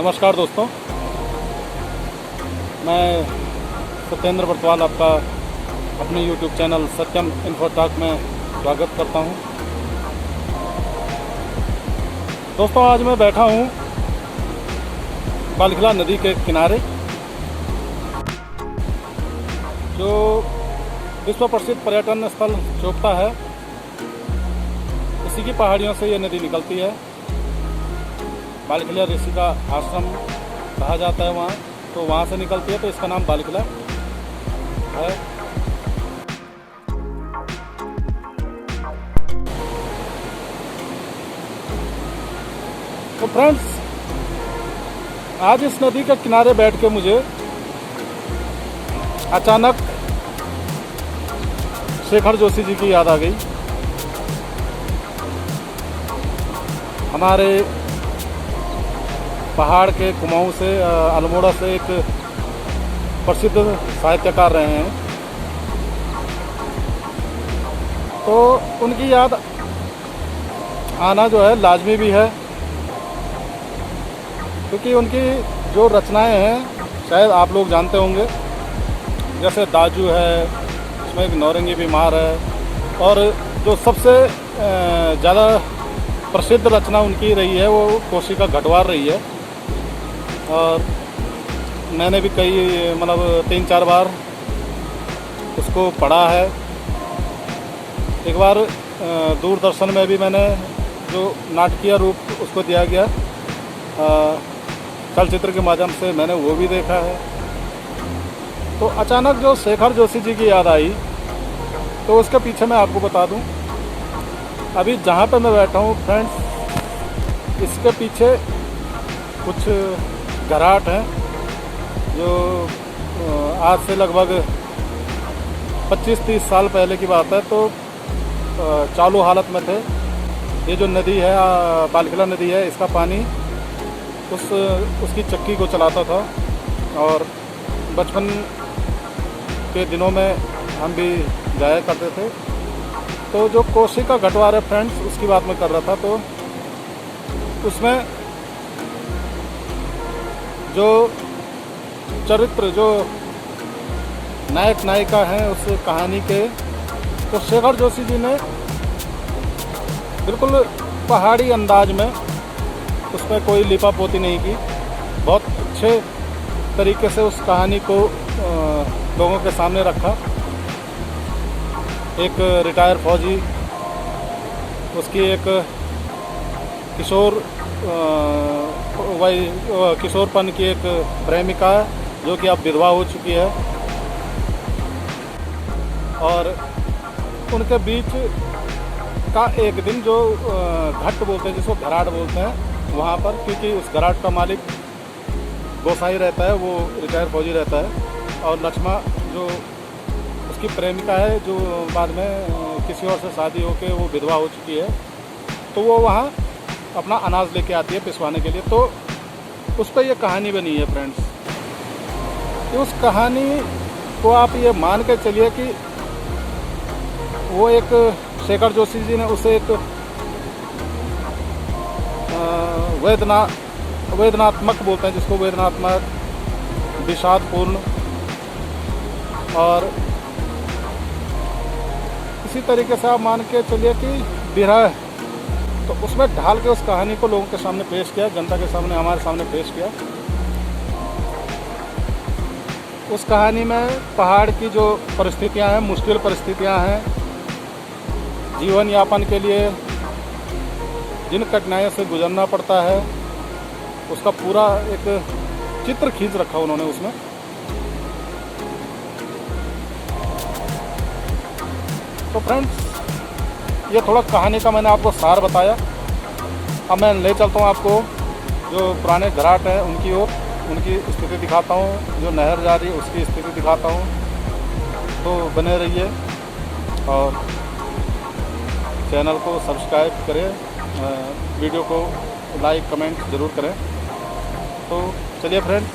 नमस्कार दोस्तों, मैं सत्येंद्र बरतवाल आपका अपने YouTube चैनल सत्यम इन्फो टॉक में स्वागत करता हूं। दोस्तों, आज मैं बैठा हूं बालखिला नदी के किनारे, जो विश्व प्रसिद्ध पर्यटन स्थल चोपता है। इसी की पहाड़ियों से ये नदी निकलती है। बालखिला ऋषि का आश्रम कहा जाता है वहाँ, तो वहाँ से निकलती है, तो इसका नाम बालखिला है। तो फ्रेंड्स, आज इस नदी के किनारे बैठ के मुझे अचानक शेखर जोशी जी की याद आ गई। हमारे पहाड़ के कुमाऊं से, अल्मोड़ा से एक प्रसिद्ध साहित्यकार रहे हैं, तो उनकी याद आना जो है लाजमी भी है, क्योंकि उनकी जो रचनाएं हैं शायद आप लोग जानते होंगे। जैसे दाजू है, उसमें एक नौरंगी बीमार है, और जो सबसे ज़्यादा प्रसिद्ध रचना उनकी रही है वो कोसी का घटवार रही है। और मैंने भी कई 3-4 बार उसको पढ़ा है। एक बार दूरदर्शन में भी मैंने जो नाटकीय रूप उसको दिया गया चलचित्र के माध्यम से, मैंने वो भी देखा है। तो अचानक जो शेखर जोशी जी की याद आई, तो उसके पीछे मैं आपको बता दूं, अभी जहाँ पे मैं बैठा हूँ फ्रेंड्स, इसके पीछे कुछ घराट हैं जो आज से लगभग 25-30 साल पहले की बात है, तो चालू हालत में थे। ये जो नदी है, बालखिला नदी है, इसका पानी उसकी चक्की को चलाता था। और बचपन के दिनों में हम भी जाया करते थे। तो जो कोसी का घटवार है फ्रेंड्स, उसकी बात मैं कर रहा था। तो उसमें जो चरित्र, जो नायक नायिका हैं उस कहानी के, तो शेखर जोशी जी ने बिल्कुल पहाड़ी अंदाज में उसमें कोई लिपापोती नहीं की, बहुत अच्छे तरीके से उस कहानी को लोगों के सामने रखा। एक रिटायर फौजी, उसकी एक किशोरपन की एक प्रेमिका जो कि अब विधवा हो चुकी है, और उनके बीच का एक दिन जो घाट बोलते हैं, जिसको घराट बोलते हैं वहाँ पर, क्योंकि उस घराट का मालिक गोसाई रहता है, वो रिटायर फौजी रहता है। और लक्ष्मा जो उसकी प्रेमिका है, जो बाद में किसी और से शादी होकर वो विधवा हो चुकी है, तो वो वहाँ अपना अनाज लेके आती है पिसवाने के लिए। तो उस पर ये कहानी बनी है फ्रेंड्स। कि उस कहानी को आप ये मान के चलिए कि वो एक शेखर जोशी जी ने उसे एक वेदनात्मक बोलते हैं, जिसको वेदनात्मक, विषादपूर्ण, और इसी तरीके से आप मान के चलिए कि विरह, तो उसमें ढाल के उस कहानी को लोगों के सामने पेश किया, जनता के सामने, हमारे सामने पेश किया। उस कहानी में पहाड़ की जो परिस्थितियां हैं, मुश्किल परिस्थितियां हैं, जीवन यापन के लिए जिन कठिनाइयों से गुजरना पड़ता है, उसका पूरा एक चित्र खींच रखा उन्होंने उसमें। तो फ्रेंड्स, ये थोड़ा कहानी का मैंने आपको सार बताया। अब मैं ले चलता हूँ आपको जो पुराने घराट हैं उनकी ओर, उनकी स्थिति दिखाता हूँ, जो नहर जा रही है उसकी स्थिति दिखाता हूँ। तो बने रहिए और चैनल को सब्सक्राइब करें, वीडियो को लाइक कमेंट ज़रूर करें। तो चलिए फ्रेंड्स,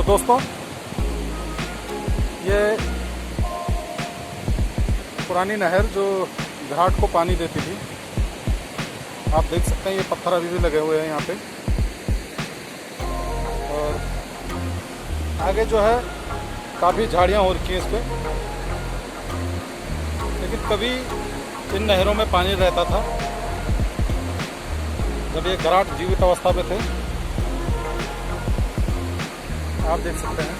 तो दोस्तों, ये पुरानी नहर जो घाट को पानी देती थी, आप देख सकते हैं ये पत्थर अभी भी लगे हुए हैं यहाँ पे। और आगे जो है काफ़ी झाड़ियाँ हो रखी हैं इस पर, लेकिन कभी इन नहरों में पानी रहता था जब ये घराट जीवित अवस्था पे थे। आप देख सकते हैं।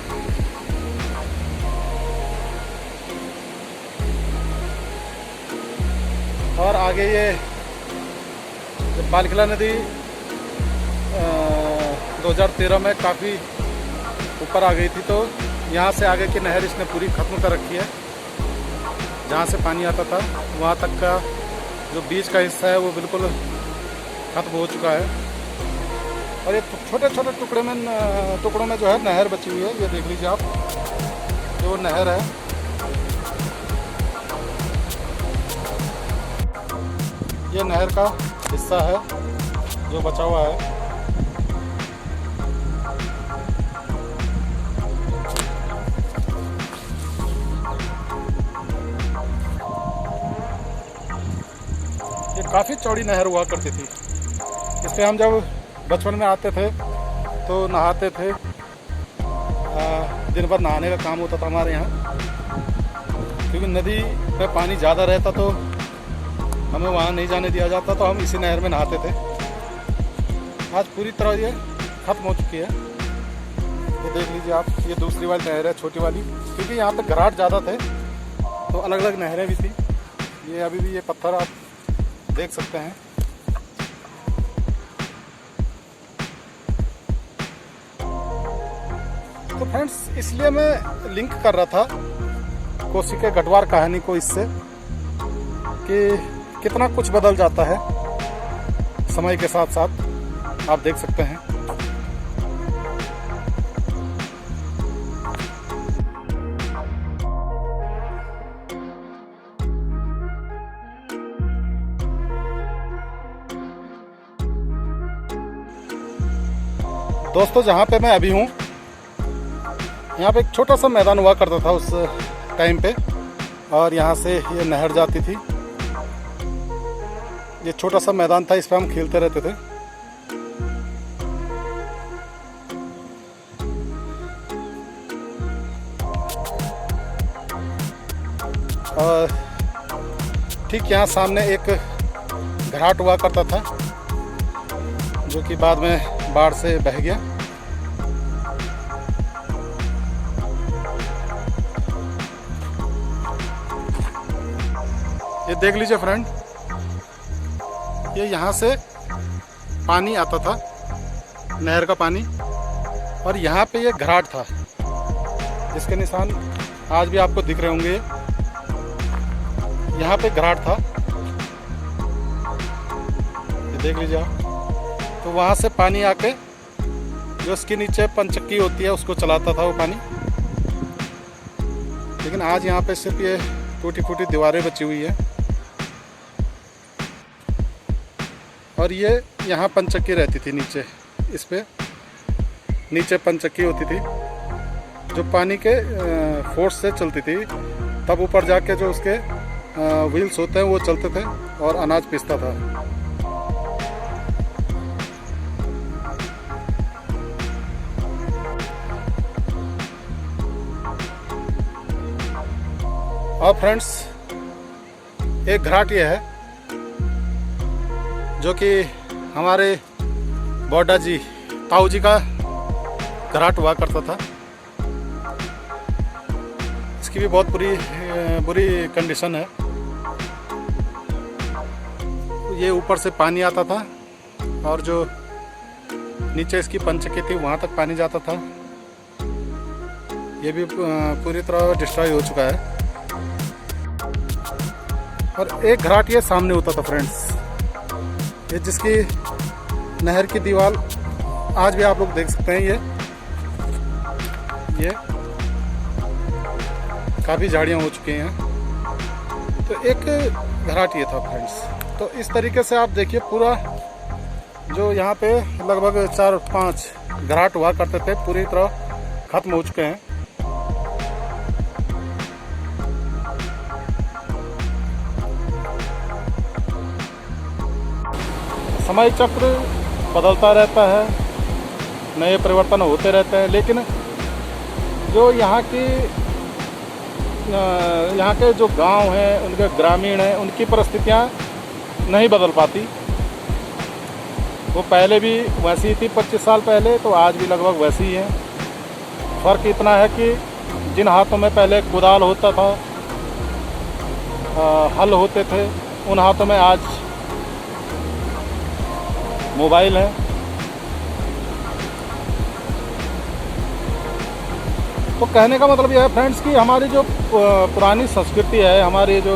और आगे ये जब बालखिला नदी 2013 में काफ़ी ऊपर आ गई थी, तो यहाँ से आगे की नहर इसने पूरी ख़त्म कर रखी है। जहाँ से पानी आता था वहाँ तक का जो बीच का हिस्सा है वो बिल्कुल ख़त्म हो चुका है। और ये छोटे छोटे टुकड़ों में जो है नहर बची हुई है। ये देख लीजिए आप, जो नहर है ये नहर का हिस्सा है जो बचा हुआ है। ये काफ़ी चौड़ी नहर हुआ करती थी। इस पर हम जब बचपन में आते थे तो नहाते थे। दिन भर नहाने का काम होता था हमारे यहाँ, क्योंकि नदी पे पानी ज़्यादा रहता तो हमें वहाँ नहीं जाने दिया जाता, तो हम इसी नहर में नहाते थे। आज पूरी तरह ये ख़त्म हो चुकी है। ये देख लीजिए आप, ये दूसरी वाली नहर है, छोटी वाली, क्योंकि यहाँ पे घराट ज़्यादा थे तो अलग अलग नहरें भी थी। ये अभी भी ये पत्थर आप देख सकते हैं। तो फ्रेंड्स, इसलिए मैं लिंक कर रहा था कोसी के गढ़वाल कहानी को इससे, कि कितना कुछ बदल जाता है समय के साथ साथ। आप देख सकते हैं। दोस्तों, जहाँ पे मैं अभी हूँ यहाँ पे एक छोटा सा मैदान हुआ करता था उस टाइम पे, और यहाँ से ये नहर जाती थी। ये छोटा सा मैदान था, इस पे हम खेलते रहते थे। और ठीक यहाँ सामने एक घाट हुआ करता था जो कि बाद में बाढ़ से बह गया। ये देख लीजिए फ्रेंड, ये यहाँ से पानी आता था, नहर का पानी, और यहाँ पे ये घाट था जिसके निशान आज भी आपको दिख रहे होंगे। यहाँ पे घाट था, ये देख लीजिए आप। तो वहाँ से पानी आके जो उसके नीचे पंचक्की होती है उसको चलाता था वो पानी। लेकिन आज यहाँ पे सिर्फ ये टूटी फूटी दीवारें बची हुई है। और ये यहाँ पंचक्की रहती थी नीचे, इस पे नीचे पंचक्की होती थी जो पानी के फोर्स से चलती थी। तब ऊपर जाके जो उसके व्हील्स होते हैं वो चलते थे और अनाज पिसता था। और फ्रेंड्स, एक घाट ये है जो कि हमारे बौडा जी, ताऊ जी का घाट हुआ करता था। इसकी भी बहुत बुरी कंडीशन है। ये ऊपर से पानी आता था और जो नीचे इसकी पंचक्की थी वहाँ तक पानी जाता था। ये भी पूरी तरह डिस्ट्रॉय हो चुका है। और एक घाट ये सामने होता था फ्रेंड्स, ये जिसकी नहर की दीवार आज भी आप लोग देख सकते हैं। ये काफ़ी झाड़ियाँ हो चुकी हैं। तो एक घाट ये था फ्रेंड्स। तो इस तरीके से आप देखिए पूरा जो यहाँ पे लगभग 4-5 घाट हुआ करते थे, पूरी तरह खत्म हो चुके हैं। समय चक्र बदलता रहता है, नए परिवर्तन होते रहते हैं, लेकिन जो यहाँ के जो गांव हैं, उनके ग्रामीण हैं, उनकी परिस्थितियाँ नहीं बदल पाती। वो पहले भी वैसी थी 25 साल पहले, तो आज भी लगभग वैसी ही है। फ़र्क इतना है कि जिन हाथों में पहले कुदाल होता था, हल होते थे, उन हाथों में आज मोबाइल है। तो कहने का मतलब यह है फ्रेंड्स कि हमारी जो पुरानी संस्कृति है, हमारे जो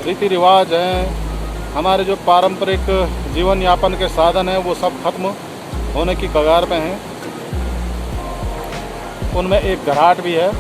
रीति रिवाज हैं, हमारे जो पारंपरिक जीवन यापन के साधन हैं, वो सब खत्म होने की कगार पे हैं। उनमें एक घराट भी है।